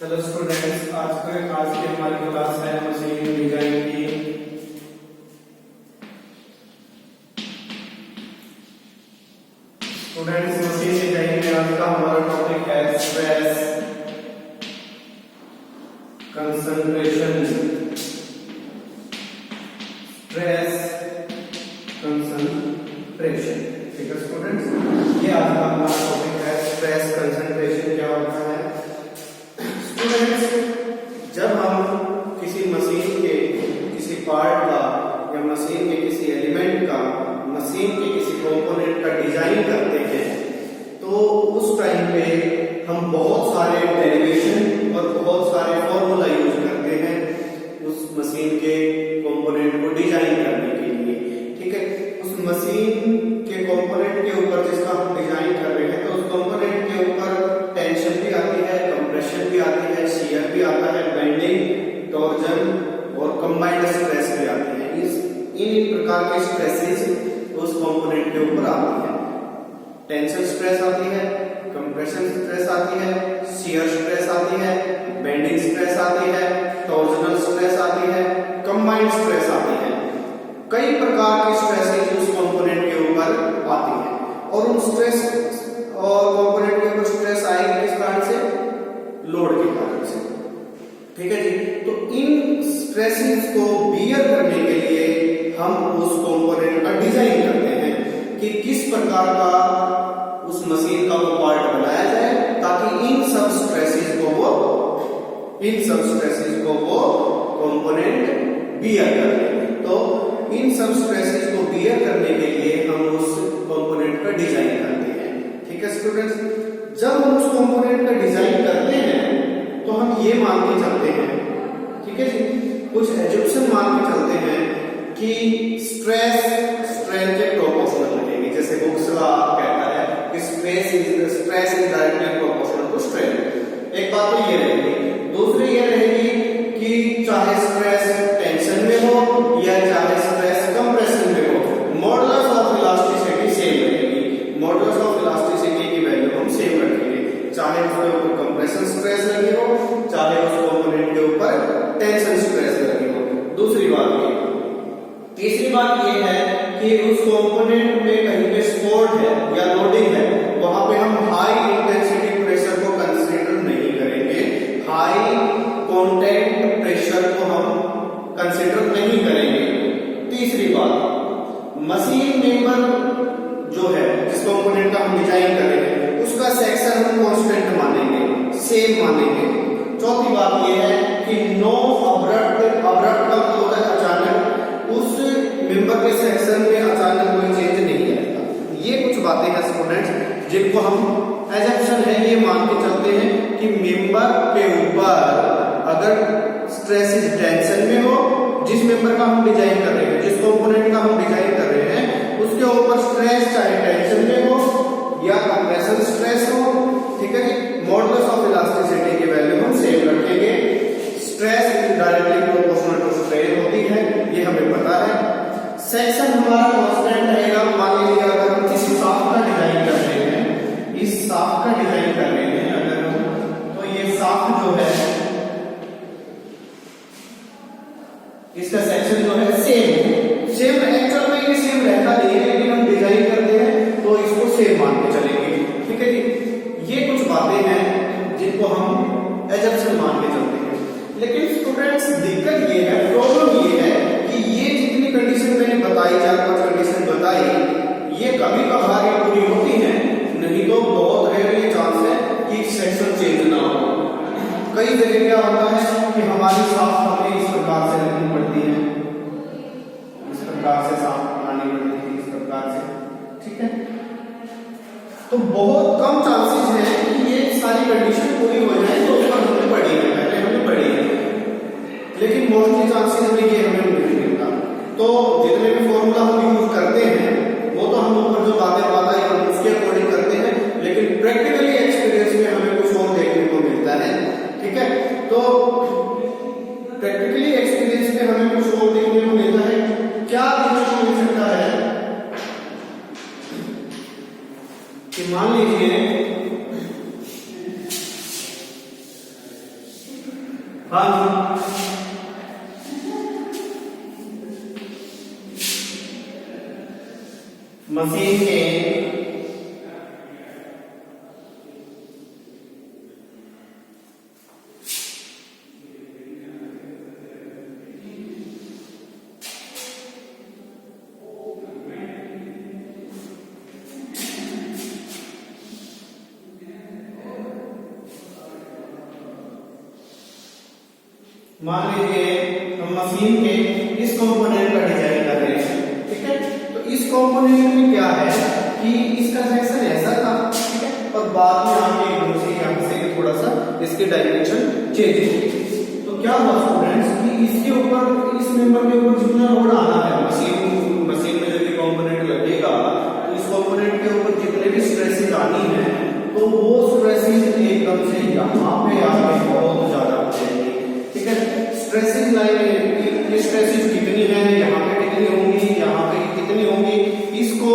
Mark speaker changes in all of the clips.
Speaker 1: Hello students, आज की हमारी क्लास है मशीन डिजाइन की। स्टूडेंट्स, मशीन डिजाइन में आज का हमारा टॉपिक है स्ट्रेस कंसंट्रेशन। स्ट्रेस कंसंट्रेशन, ठीक है स्टूडेंट्स, ये आज का हमारा टॉपिक है। स्ट्रेस कंसंट्रेशन क्या होता है स्टूडेंट्स? जब हम किसी मशीन के किसी पार्ट का या मशीन के किसी एलिमेंट का, मशीन के किसी कंपोनेंट का डिजाइन करते हैं तो उस टाइम पे हम बहुत सारे डेरिवेशन और बहुत सारे फॉर्मूला यूज करते हैं उस मशीन के कंपोनेंट को डिजाइन करने के लिए, ठीक है। उस मशीन के कंपोनेंट के ऊपर जिसका हम डिजाइन कर रहे हैं तो उस कंपोनेंट के ऊपर टेंशन भी आती है, कंप्रेशन भी आती है, शियर भी आता है, बेंडिंग, टॉर्जन और कंबाइंड स्ट्रेस भी आती है। इन प्रकार के स्ट्रेसेस उस कंपोनेंट के ऊपर आती है। टेंशन स्ट्रेस आती है, कंप्रेशन स्ट्रेस आती है, शियर स्ट्रेस आती है, बेंडिंग स्ट्रेस आती है, टॉर्जनल स्ट्रेस आती है, कंबाइंड स्ट्रेस आती है। कई प्रकार की स्ट्रेसेस उस कंपोनेंट के ऊपर आती है और उन स्ट्रेस और कंपोनेंट के ऊपर स्ट्रेस आएगी किस कारण से? लोड के कारण से, ठीक है जी। तो इन स्ट्रेसेस को बियर करने के लिए हम उस कंपोनेंट का डिजाइन करते हैं कि किस प्रकार का उस मशीन का वो पार्ट बनाया जाए ताकि इन सब स्ट्रेसेस को वो कंपोनेंट बियर कर ले। तो इन सब स्ट्रेसेस को बियर करने के लिए हम उस कंपोनेंट का डिजाइन करते हैं, ठीक है स्टूडेंट्स। जब हम उस कंपोनेंट का डिजाइन करते हैं तो हम ये मान के चलते हैं, ठीक है जी, कुछ एजम्पशन मान के चलते हैं कि स्ट्रेस स्ट्रेन के प्रोपोर्शनल लगेगी। जैसे हुक्स लॉ कहता है कि stress is directly proportional to strain. एक बात तो ये रहेगी। दूसरी ये रहेगी कि चाहे स्ट्रेस टेंशन में हो या चाहे स्ट्रेस कंप्रेशन में हो, मॉडुलस ऑफ इलास्टिसिटी सेम रहेगी। मॉडुलस ऑफ इलास्टिसिटी की वैल्यू हम सेम रखेंगे, चाहे उसके ऊपर कंप्रेशन स्ट्रेस लगी हो, चाहे उस कंपोनेंट के ऊपर टेंशन स्ट्रेस लगी हो। दूसरी बात ये। तीसरी बात ये है कि उस कंपोनेंट में कहीं पे सपोर्ट है या लोडिंग है, वहां पे हम हाई इंटेंसिटी प्रेशर को कंसीडर नहीं करेंगे, हाई कांटेक्ट प्रेशर को हम कंसीडर नहीं करेंगे। तीसरी बात, मशीन मेंबर जो है जिस कंपोनेंट का हम डिजाइन कर रहे हैं उसका सेक्शन हम कांस्टेंट मानेंगे, सेम मानेंगे। चौथी बात यह है कि नो अब्रप्ट का मतलब होता है अचानक उस मेंबर के सेक्शन में अचानक कोई चेंज नहीं आएगा। ये कुछ बातें हैं स्टूडेंट्स जिनको हम एजम्पशन है ये मान के चलते हैं कि मेंबर के ऊपर अगर स्ट्रेस टेंशन में हो, जिस मेंबर का हम डिजाइन कर रहे हैं, जिस कंपोनेंट का हम डिजाइन कर रहे हैं उसके ऊपर स्ट्रेस चाहे टेंशन में हो या कंप्रेशन स्ट्रेस हो, ठीक है जी। मॉडुलस ऑफ इलास्टिसिटी की वैल्यू हम सेम रखेंगे। Stress directly proportional to strain होती है, ये हमें पता है। सेक्शन हमारा कांस्टेंट रहेगा। मान लीजिए अगर हम किसी शाफ्ट का डिजाइन कर रहे हैं, इस शाफ्ट का डिजाइन कर रहे हैं अगर हम, तो ये शाफ्ट जो है इसका सेक्शन जो है सेम एक्चुअल में ये सेम रहता नहीं है, लेकिन हम डिजाइन करते हैं तो इसको सेम मान के चलेंगे, ठीक है जी। ये कुछ बातें हैं जिनको हम एजम्पशन मान के चलते हैं। लेकिन स्टूडेंट्स दिक्कत ये है, प्रॉब्लम ये है कि ये जितनी कंडीशन मैंने बताई, 4-5 कंडीशन बताई, ये कभी कभार ये पूरी होती है, नहीं तो बहुत रेयरली चांस है कि सेक्शन चेंज ना हो। कई जगह क्या होता है कि हमारी शाफ्ट हमें इस प्रकार से रखनी पड़ती है, इस प्रकार से शाफ्ट बनानी पड़ती है, इस प्रकार से, ठीक है। तो बहुत कम चांसेस है कि ये सारी कंडीशन पूरी हो जाए तो उसका हमने पढ़ी है, पहले हमने पढ़ी है, लेकिन मोस्टली चांसेस में ये हमें नहीं मिलता। तो जितने भी फॉर्मूला हम यूज करते हैं वो तो हम ऊपर जो बातें बताई हम उसके अकॉर्डिंग करते हैं, लेकिन प्रैक्टिकली एक्सपीरियंस में हमें कुछ और देखने को मिलता है, ठीक है। तो प्रैक्टिकली एक्सपीरियंस में हमें कुछ और देखने को मिलता है। क्या देखने को मिल सकता है कि मान लीजिए हम मशीन के मान लीजिए हम मशीन के इस कंपोनेंट का डिजाइन कर रहे हैं, ठीक है। तो इस कंपोनेंट में क्या है कि इसका सेक्शन ऐसा था, ठीक है, और बाद में आके एकदम से यहाँ से थोड़ा सा इसके डायमेंशन चेंज हो गए। तो क्या हुआ स्टूडेंट्स कि इसके ऊपर, इस मेंबर के ऊपर जितना लोड आना है मशीन में जब ये कंपोनेंट लगेगा तो इस कंपोनेंट के ऊपर जितने भी स्ट्रेसेस आनी है तो वो स्ट्रेसेस एकदम से यहाँ पे आके बहुत ज्यादा हो जाएंगे, ठीक है। स्ट्रेसेस लाइन, ये स्ट्रेसेस कितनी है, यहाँ पे कितनी होंगी, यहाँ पे कितनी होंगी, इसको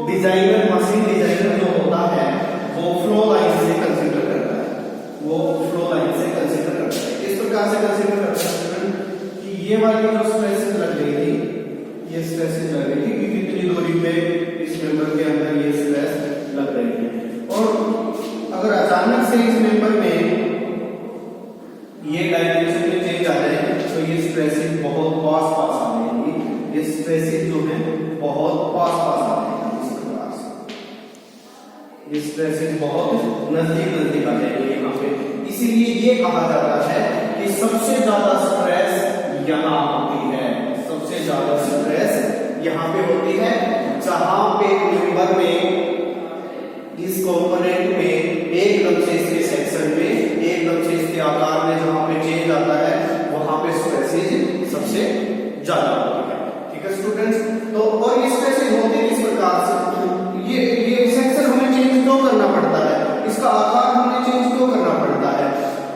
Speaker 1: डिजाइनर, मशीन डिजाइनर जो होता है वो फ्लो लाइन से कंसीडर करता है, वो फ्लो लाइन से कंसीडर करता है। इस प्रकार से कंसीडर करता है कि ये वाली जो स्ट्रेसेस लग रही थी, ये स्ट्रेसेस लग रही थी कि कितनी दूरी पे इस मेंबर के अंदर ये स्ट्रेस लग रही है। और अगर अचानक से इस मेंबर में ये डायमेंशन में चेंज आ जाए तो ये स्ट्रेसेस बहुत पास आ जाएंगी, ये स्ट्रेसेस जो है बहुत पास आ जाएंगी, इस प्रकार से ये स्ट्रेसेस बहुत नजदीक आ जाएंगे यहाँ पे। इसीलिए ये कहा जाता है कि सबसे ज्यादा स्ट्रेस यहाँ होती है, सबसे ज्यादा स्ट्रेस यहाँ पे होती है जहां पे मेंबर में इस कंपोनेंट में एकदम से इसके सेक्शन में, एकदम से इसके आकार में जहां पे चेंज आता है वहां पे स्ट्रेसेस सबसे ज्यादा होती है, ठीक है स्टूडेंट्स। तो और ये स्ट्रेसेस होते हैं इस प्रकार से, ये सेक्शन हमें चेंज क्यों करना पड़ता है, इसका आकार हमें चेंज क्यों करना पड़ता है।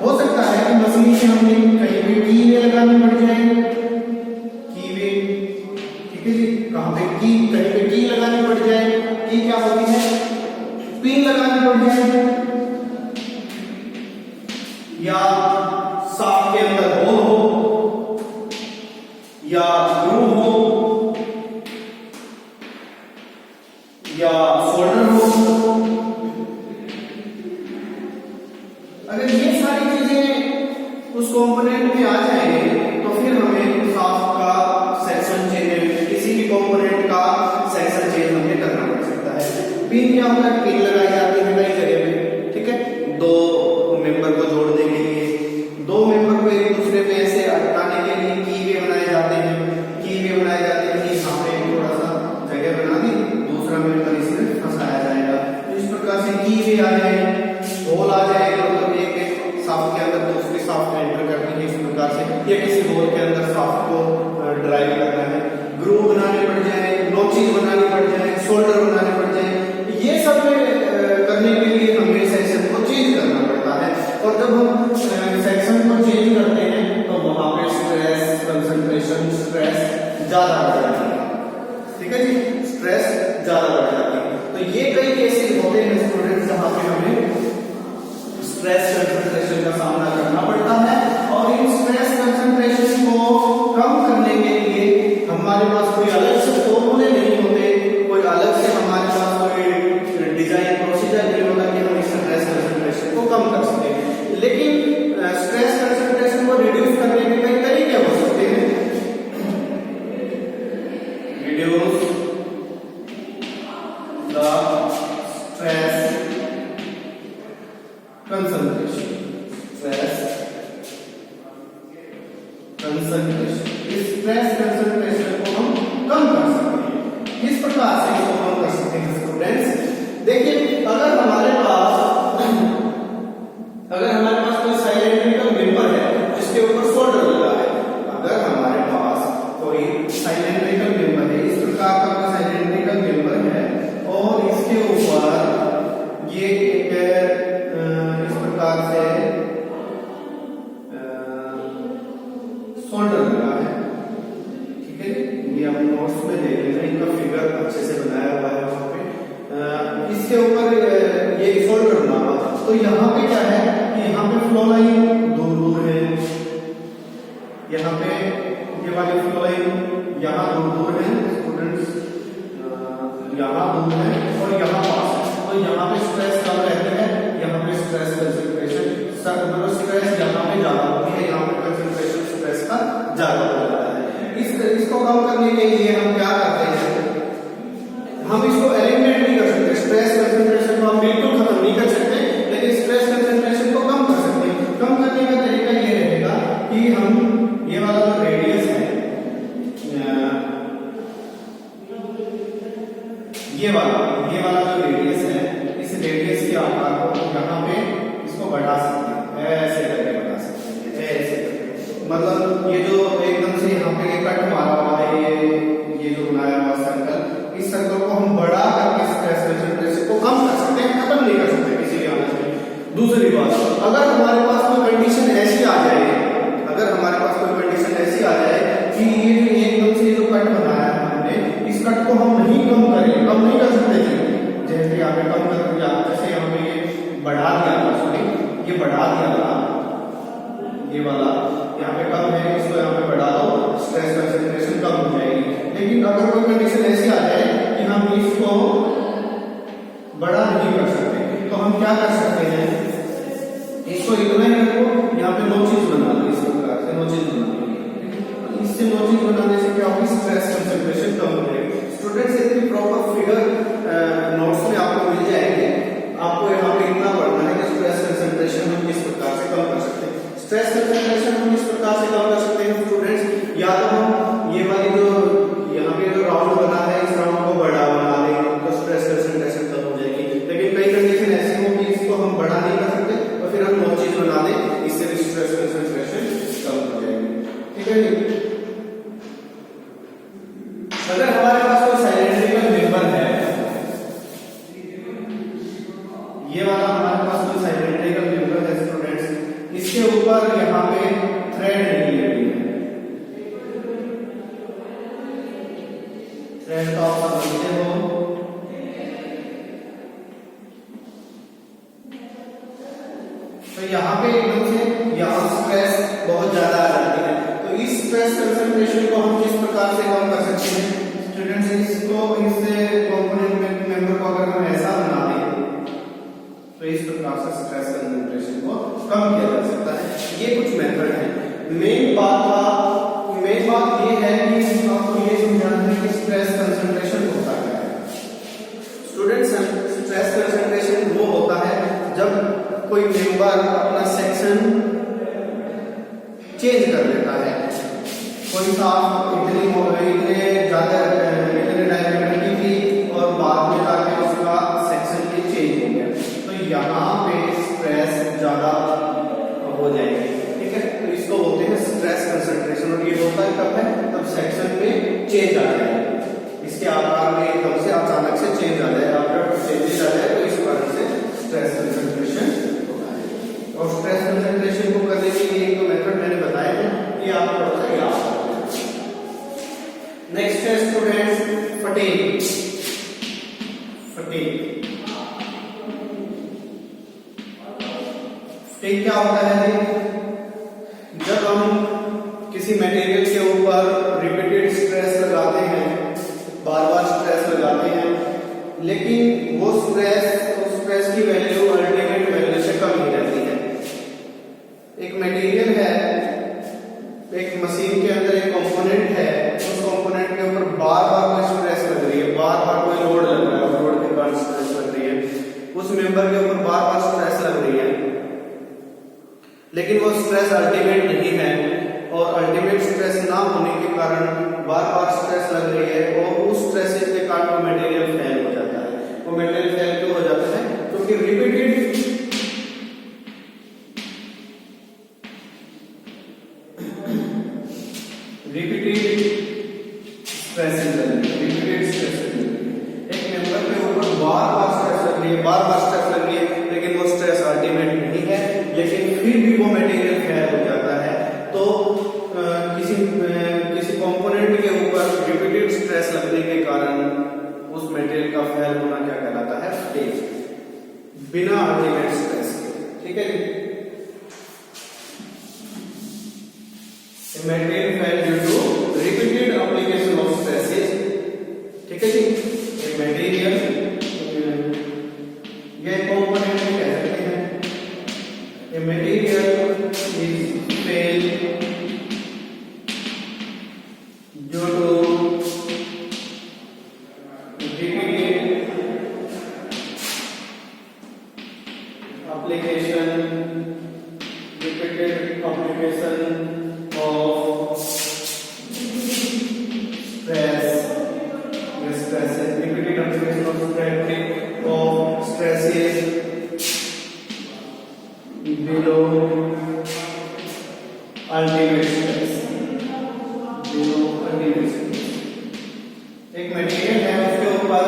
Speaker 1: हो सकता है कि मशीन में हमें कहीं पे कीवे लगानी पड़ जाए, कीवे, ठीक है जी, कहां पे कहीं पे की लगानी पड़ जाए, की क्या होती है, पिन लगानी पड़ जाए, या शाफ्ट के अंदर होल हो, या ग्रूव हो, या सोल्डर हो। अगर ये सारी चीजें उस कंपोनेंट में आ जाएंगे तो फिर हमें शाफ्ट का सेक्शन चेंज, किसी भी कंपोनेंट का सेक्शन चेंज हमें करना पड़ सकता है। पिन क्या होता है, पिन लगाई जाती है कई जगह पे, ठीक है, दो मेंबर को जोड़ने के लिए, दो मेंबर को एक दूसरे पे ऐसे अटकाने के लिए कीवे बनाए जाते हैं, कीवे बनाए जाते हैं कि यहाँ पे थोड़ा सा जगह बना दी, दूसरा मेंबर इसमें फंसाया जाएगा। तो इस प्रकार से कीवे आ जाए, होल आ जाए, मतलब एक शाफ्ट के अंदर दूसरी शाफ्ट एंटर करनी है, इस प्रकार से, या किसी होल के अंदर शाफ्ट को ड्राइव करना है, ग्रूव बनाने पड़ जाए, नोचेस बनानी पड़ जाए, शोल्डर बनाने पड़ जाए, ये सब करने के लिए हमें सेक्शन को चेंज करना पड़ता है। और जब हम सेक्शन को चेंज करते हैं तो वहां पे स्ट्रेस, कंसंट्रेशन, स्ट्रेस ज्यादा बढ़ जाती है, ठीक है जी, स्ट्रेस ज्यादा बढ़ जाती है। तो ये कई केसेस होते हैं स्टूडेंट्स जहां पे हमें स्ट्रेस कंसंट्रेशन का सामना करना पड़ता है, और इन स्ट्रेस कंसंट्रेशन को कम करने के लिए हमारे पास कोई अलग से फॉर्मूले नहीं होते, कोई अलग से हमारे पास कोई डिजाइन प्रोसीजर नहीं होता कि हम इस स्ट्रेस कंसंट्रेशन को कम कर सकें। लेकिन स्ट्रेस कंसंट्रेशन को रिड्यूस करने के कई तरीके हो सकते हैं। Reduce the stress concentration, stress concentration, इस स्ट्रेस कंसंट्रेशन को हम कम कर सकते हैं। किस प्रकार से इसको कम कर सकते हैं स्टूडेंट्स, देखिए, अगर हमारे पास कोई साइलेंड्रिकल मेंबर है जिसके ऊपर शोल्डर लगा है, अगर हमारे पास कोई साइलेंड्रिकल मेंबर है, इस प्रकार का कोई साइलेंड्रिकल मेंबर है और इसके ऊपर ये इस प्रकार से शोल्डर लगा है, ठीक है, ये हम नोट्स में देख रहे हैं, इनका फिगर अच्छे से बनाया हुआ है वहां पे, इसके ऊपर ये शोल्डर बना हुआ, तो यहाँ पे क्या है कि यहाँ पे फ्लो लाइन दूर दूर है, मतलब स्ट्रेस यहाँ पे ज्यादा होती है, यहाँ पे कंसंट्रेशन स्ट्रेस का ज्यादा हो जाता है। इसको कम करने के लिए हम क्या करते हैं, हम इसको एलिमिनेट नहीं कर सकते, स्ट्रेस कंसंट्रेशन को हम बिल्कुल खत्म नहीं कर सकते, लेकिन स्ट्रेस कंसंट्रेशन को कम कर सकते हैं। कम करने का तरीका ये रहेगा कि हम ये वाला जो रेडियस है, ये वाला जो रेडियस है, इस रेडियस के आकार को यहाँ पे इसको बढ़ा सकते हैं, ऐसे करके बढ़ा सकते हैं, ऐसे करके। मतलब ये जो एकदम से यहाँ पे कट मारा हुआ है, ये जो बनाया हुआ सर्कल, इस सर्कल को हम बढ़ा करके स्ट्रेस कंसंट्रेशन को कम कर सकते हैं, खत्म नहीं कर सकते किसी भी हालत में। दूसरी बात, अगर हमारे पास कोई कंडीशन ऐसी आ जाए, अगर हमारे पास कोई कंडीशन ऐसी आ जाए कि ये एकदम से जो कट बनाया है हमने, इस कट को हम नहीं कम करें, कम नहीं कर सकते थे, जैसे यहाँ पे कम कर दिया, जैसे यहाँ पे ये बढ़ा दिया था, सॉरी ये बढ़ा दिया था, ये वाला यहाँ पे कम है, इसको यहाँ पे बढ़ा दो, स्ट्रेस कंसंट्रेशन कम हो जाएगी। लेकिन अगर कोई कंडीशन ऐसी आ जाए कि हम इसको बड़ा नहीं कर सकते, तो हम क्या कर सकते हैं, इसको इतना ही रखो, यहाँ पे नोचेस बना दो, इस प्रकार से नोचेस बना दो। इससे नोचेस बनाने से क्या होगी, स्ट्रेस कंसंट्रेशन कम हो जाएगी। स्टूडेंट्स इसकी प्रॉपर फिगर नोट्स में आपको मिल जाएंगे। आपको यहाँ पे इतना पढ़ना है कि स्ट्रेस कंसंट्रेशन हम किस प्रकार से कम कर सकते हैं। स्ट्रेस कंसंट्रेशन हम किस प्रकार से कम कर सकते हैं स्टूडेंट्स, या तो हम ये वाली जो यहाँ पे जो राउंड बना है, इस राउंड को बड़ा बना दें तो स्ट्रेस कंसंट्रेशन कम हो जाएगी। लेकिन कई कंडीशन ऐसी होगी इसको हम बड़ा नहीं कर सकते, तो फिर हम नोचेस बना दें, इससे भी स्ट्रेस कंसंट्रेशन कम हो जाएगी। ठीक है जी। अगर हमारे पास कोई साइलेंड्रिकल मेंबर है, ये वाला हमारे पास कोई साइलेंड्रिकल मेंबर है स्टूडेंट्स, इसके ऊपर यहाँ पे थ्रेड लगी है, थ्रेड का आप समझते हो, तो यहाँ पे एकदम से यहाँ स्ट्रेस बहुत ज्यादा आ जाती है। तो इस स्ट्रेस कंसंट्रेशन को हम किस प्रकार से कम कर सकते हैं स्टूडेंट्स, इसको इससे कंपोनेंट मेंबर को अगर हम ऐसा बना दें तो इस प्रकार से स्ट्रेस कंसंट्रेशन को कम किया जा सकता है। ये कुछ मेथड है। मेन बात ये है कि आपको ये समझाना है कि स्ट्रेस कंसंट्रेशन होता क्या है। स्टूडेंट्स, स्ट्रेस कंसंट्रेशन वो होता है जब कोई मेंबर अपना सेक्शन चेंज कर लेता है, कोई साफ इतने ज्यादा इतने डायमीटर की थी और बाद में जाके उसका सेक्शन भी चेंज हो गया, तो यहाँ पे स्ट्रेस ज्यादा हो जाएगी। ठीक है, तो इसको बोलते हैं स्ट्रेस कंसंट्रेशन। और ये होता है कब है, तब सेक्शन में चेंज आ जाए, इसके आकार में एकदम से अचानक से चेंज आ जाए, आफ्टर चेंजेस आ जाए, तो इस कारण से स्ट्रेस कंसंट्रेशन होता है। और स्ट्रेस कंसंट्रेशन को करने के लिए एक मेथड मैंने बताया है, ये आप थोड़ा सा याद रखें। नेक्स्ट है स्टूडेंट्स फटीग। फटीग क्या होता है जी, जब हम किसी मटेरियल के ऊपर रिपीटेड स्ट्रेस लगाते हैं, बार बार स्ट्रेस लगाते हैं, लेकिन वो स्ट्रेस की वैल्यू अल्टीमेट वैल्यू से कम ही रहती है। एक मटेरियल है, एक मशीन के अंदर एक कंपोनेंट है, उस कंपोनेंट के ऊपर बार बार कोई स्ट्रेस लग रही है, बार बार कोई लोड लग रहा है, लोड के कारण स्ट्रेस लग रही है, उस मेंबर के ऊपर बार बार स्ट्रेस लग रही है, लेकिन वो स्ट्रेस अल्टीमेट नहीं है, और अल्टीमेट स्ट्रेस ना होने के कारण बार बार स्ट्रेस लग रही है, और उस स्ट्रेस के कारण वो मटेरियल फेल हो जाता है। वो मटेरियल फेल क्यों हो जाता है, क्योंकि रिपीटेड स्ट्रेस एक मेंबर के ऊपर बार बार स्ट्रेस लग रही है, बार बार स्ट्रेस लग रही है, लेकिन वो स्ट्रेस अल्टीमेट नहीं है, लेकिन फिर भी वो मटेरियल फेल हो जाता है। तो किसी कंपोनेंट के ऊपर रिपीटेड स्ट्रेस लगने के कारण उस मटेरियल का फेल होना क्या कहलाता है, फटीग, बिना अल्टीमेट स्ट्रेस के। ठीक है जी, material fail due to repeated application of stresses. ठीक है जी, ये मटेरियल ये कंपोनेंट कह सकते हैं, ये material is fail due to repeated application of stresses below ultimate stress, एक मटेरियल है उसके ऊपर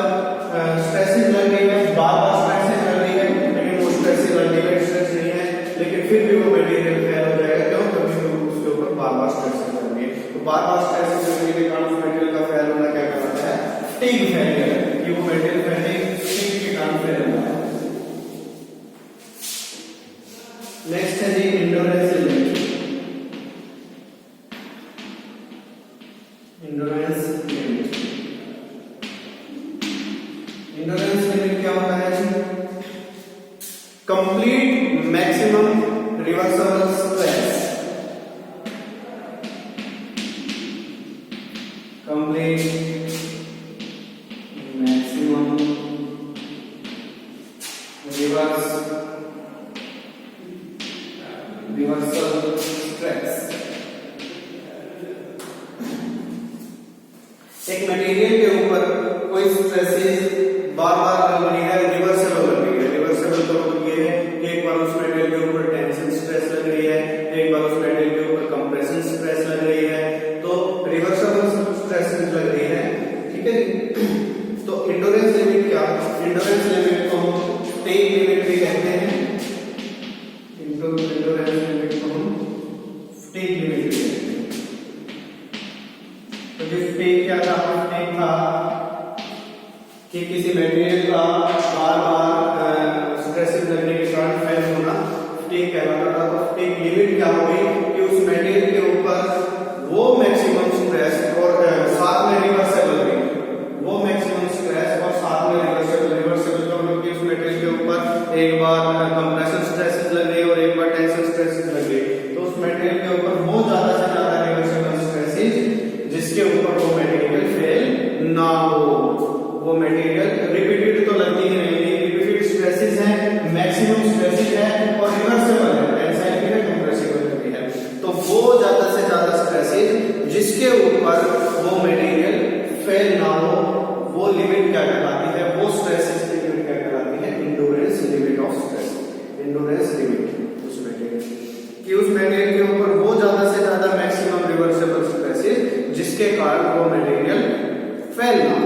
Speaker 1: स्ट्रेसेस लग रही है, बार-बार स्ट्रेसेस लग रही है, लेकिन वो स्ट्रेसेस अल्टीमेट स्ट्रेस नहीं है, लेकिन फिर भी वो मटेरियल फेल हो जाएगा। क्यों? क्योंकि उसके ऊपर बार-बार स्ट्रेसेस लग रही है। तो बार-बार स्ट्रेसेस लगने के कारण उस मटेरियल का फेल होना क्या कहलाता है? फटीग फेलियर, कि वो मटेरियल फटीग के कारण फेल होता है। नेक्स्ट है जी इंडोरेंस लिमिट। इंडोरेंस लिमिट क्या होता है? Complete maximum reversible stress, complete maximum reversal stress. एक मटेरियल के ऊपर कोई स्ट्रेसेस बार-बार लग रही है, रिवर्सिबल लग रही है। रिवर्सिबल तो ये है कि एक बार उस मटेरियल के ऊपर टेंशन स्ट्रेस लग रही है, एक बार उस मटेरियल के ऊपर कंप्रेशन स्ट्रेस लग रही है, तो रिवर्सिबल स्ट्रेसेस लग रही है। ठीक है, तो इंडोरेंस लिमिट क्या? इंडोरेंस लिमिट को हम फटीग लिमिट भी कहते हैं। इंडोरेंस लिमिट को हम फटीग लिमिट भी कहते हैं। तो जो फटीग क्या था? फटीग था कि किसी मटेरियल का बार-बार स्ट्रेसेस लगने के कारण फेल होना फटीग कहलाता था। तो फटीग लिमिट क्या हो गई कि उस मटेरियल के ऊपर वो मैक्सिमम स्ट्रेस और साथ में रिवर्सिबल भी, वो मैक्सिमम स्ट्रेस और साथ में रिवर्सिबल तो मतलब कि उस मटेरियल के ऊपर एक बार कंप्रेशन स्ट्रेसेस लग गई और एक बार टेंशन स्ट्रेसेस लग गई, तो उस मटेरियल के ऊपर वो ज्यादा से ज्यादा रिवर्सिबल स्ट्रेसेस जिसके ऊपर वो मटेरियल फेल ना हो। वो मटेरियल रिपीटेड तो लगती ही नहीं, रिपीटेड स्ट्रेसेस हैं, मैक्सिमम स्ट्रेसेस है और रिवर्सिबल है, टेंसाइल भी है, कंप्रेसिबल भी है। तो वो ज्यादा से ज्यादा स्ट्रेसेस जिसके ऊपर वो मटेरियल फेल ना हो, वो लिमिट क्या कहलाती है? वो स्ट्रेसेस की लिमिट क्या कहलाती है? Endurance limit of stress. Endurance limit उस मटेरियल कि उस मटेरियल के ऊपर वो ज्यादा से ज्यादा मैक्सिमम रिवर्सिबल स्ट्रेसेस जिसके कारण वो मटेरियल फेल ना